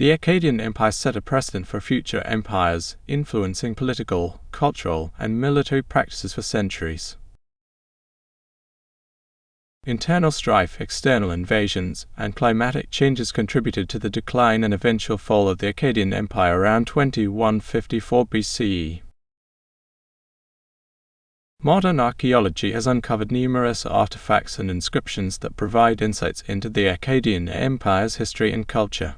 The Akkadian Empire set a precedent for future empires, influencing political, cultural, and military practices for centuries. Internal strife, external invasions, and climatic changes contributed to the decline and eventual fall of the Akkadian Empire around 2154 BCE. Modern archaeology has uncovered numerous artifacts and inscriptions that provide insights into the Akkadian Empire's history and culture.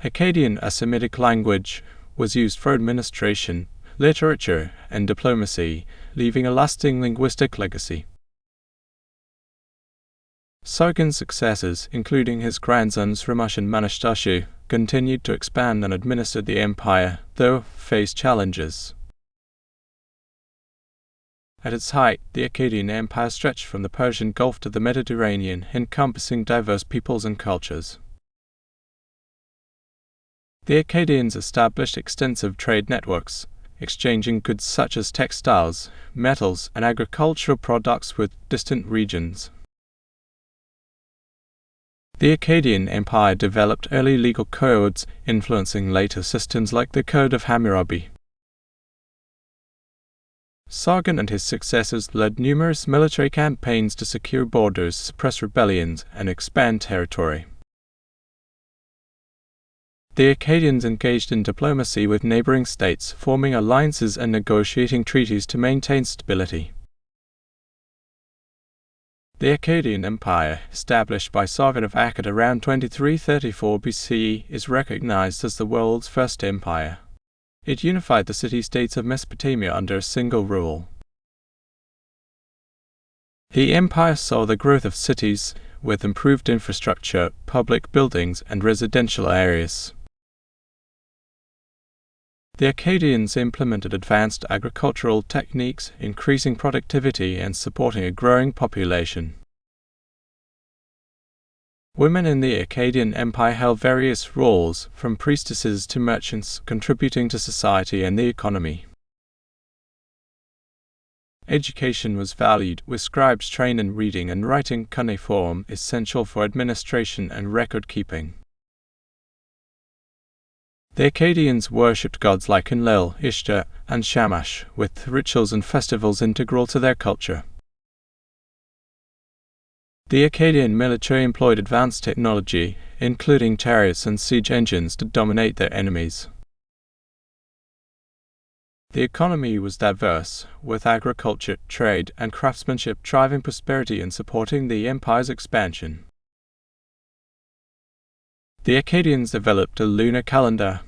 Akkadian, a Semitic language, was used for administration, literature, and diplomacy, leaving a lasting linguistic legacy. Sargon's successors, including his grandsons Shamash and Manasharsha, continued to expand and administer the empire, though faced challenges. At its height, the Akkadian Empire stretched from the Persian Gulf to the Mediterranean, encompassing diverse peoples and cultures. The Akkadians established extensive trade networks, exchanging goods such as textiles, metals, and agricultural products with distant regions. The Akkadian Empire developed early legal codes, influencing later systems like the Code of Hammurabi. Sargon and his successors led numerous military campaigns to secure borders, suppress rebellions, and expand territory. The Akkadians engaged in diplomacy with neighboring states, forming alliances and negotiating treaties to maintain stability. The Akkadian Empire, established by Sargon of Akkad around 2334 BCE, is recognized as the world's first empire. It unified the city-states of Mesopotamia under a single rule. The empire saw the growth of cities, with improved infrastructure, public buildings, and residential areas. The Akkadians implemented advanced agricultural techniques, increasing productivity and supporting a growing population. Women in the Akkadian Empire held various roles, from priestesses to merchants, contributing to society and the economy. Education was valued, with scribes trained in reading and writing cuneiform, essential for administration and record-keeping. The Akkadians worshipped gods like Enlil, Ishtar, and Shamash, with rituals and festivals integral to their culture. The Akkadian military employed advanced technology, including chariots and siege engines, to dominate their enemies. The economy was diverse, with agriculture, trade, and craftsmanship driving prosperity and supporting the empire's expansion. The Akkadians developed a lunar calendar,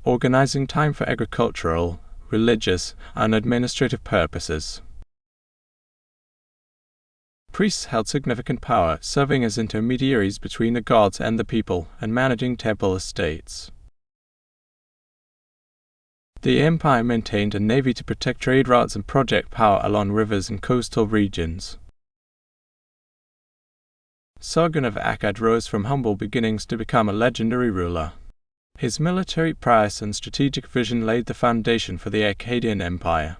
organizing time for agricultural, religious, and administrative purposes. Priests held significant power, serving as intermediaries between the gods and the people, and managing temple estates. The empire maintained a navy to protect trade routes and project power along rivers and coastal regions. Sargon of Akkad rose from humble beginnings to become a legendary ruler. His military prowess and strategic vision laid the foundation for the Akkadian Empire.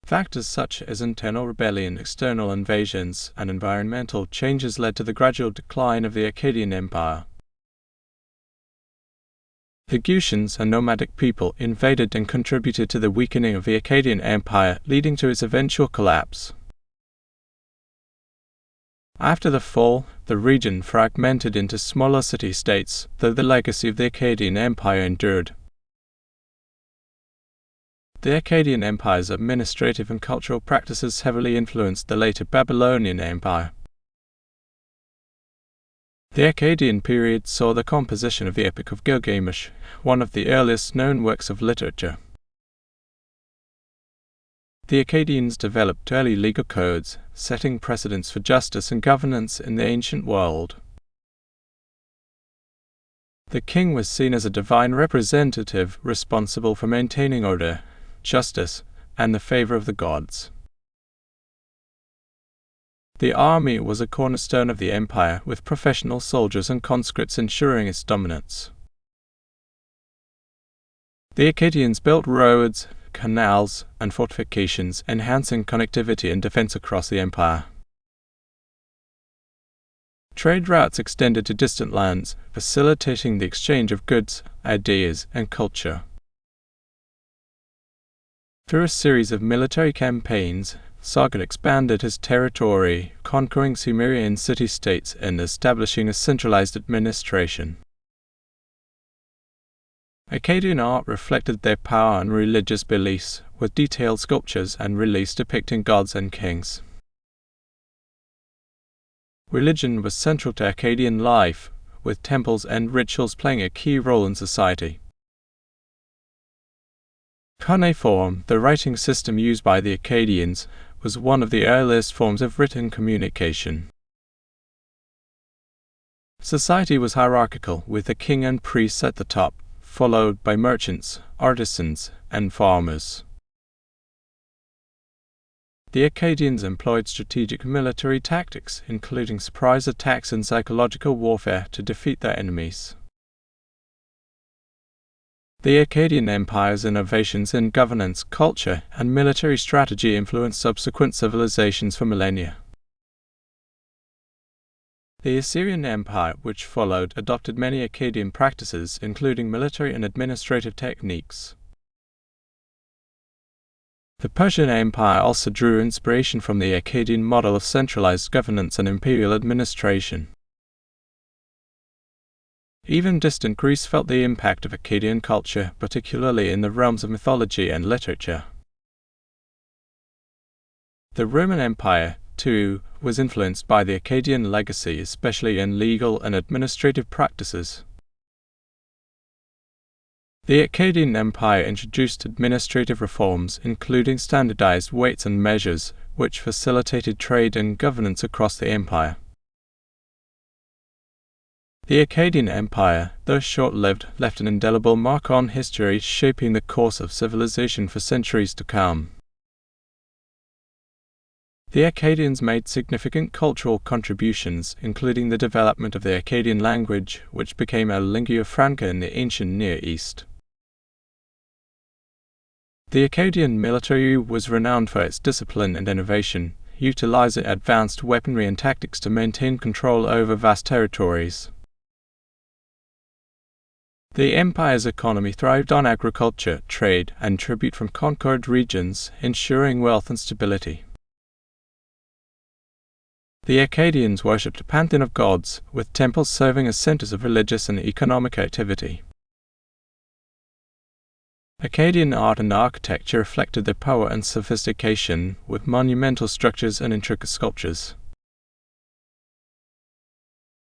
Factors such as internal rebellion, external invasions, and environmental changes led to the gradual decline of the Akkadian Empire. The Gutians, a nomadic people, invaded and contributed to the weakening of the Akkadian Empire, leading to its eventual collapse. After the fall, the region fragmented into smaller city-states, though the legacy of the Akkadian Empire endured. The Akkadian Empire's administrative and cultural practices heavily influenced the later Babylonian Empire. The Akkadian period saw the composition of the Epic of Gilgamesh, one of the earliest known works of literature. The Akkadians developed early legal codes, setting precedents for justice and governance in the ancient world. The king was seen as a divine representative responsible for maintaining order, justice, and the favor of the gods. The army was a cornerstone of the empire, with professional soldiers and conscripts ensuring its dominance. The Akkadians built roads, canals, and fortifications, enhancing connectivity and defense across the empire. Trade routes extended to distant lands, facilitating the exchange of goods, ideas, and culture. Through a series of military campaigns, Sargon expanded his territory, conquering Sumerian city-states and establishing a centralized administration. Akkadian art reflected their power and religious beliefs, with detailed sculptures and reliefs depicting gods and kings. Religion was central to Akkadian life, with temples and rituals playing a key role in society. Cuneiform, the writing system used by the Akkadians, was one of the earliest forms of written communication. Society was hierarchical, with the king and priests at the top, followed by merchants, artisans, and farmers. The Akkadians employed strategic military tactics, including surprise attacks and psychological warfare, to defeat their enemies. The Akkadian Empire's innovations in governance, culture, and military strategy influenced subsequent civilizations for millennia. The Assyrian Empire, which followed, adopted many Akkadian practices, including military and administrative techniques. The Persian Empire also drew inspiration from the Akkadian model of centralized governance and imperial administration. Even distant Greece felt the impact of Akkadian culture, particularly in the realms of mythology and literature. The Roman Empire, too, was influenced by the Akkadian legacy, especially in legal and administrative practices. The Akkadian Empire introduced administrative reforms, including standardized weights and measures, which facilitated trade and governance across the empire. The Akkadian Empire, though short-lived, left an indelible mark on history, shaping the course of civilization for centuries to come. The Akkadians made significant cultural contributions, including the development of the Akkadian language, which became a lingua franca in the ancient Near East. The Akkadian military was renowned for its discipline and innovation, utilizing advanced weaponry and tactics to maintain control over vast territories. The empire's economy thrived on agriculture, trade, and tribute from conquered regions, ensuring wealth and stability. The Akkadians worshipped a pantheon of gods, with temples serving as centers of religious and economic activity. Akkadian art and architecture reflected their power and sophistication, with monumental structures and intricate sculptures.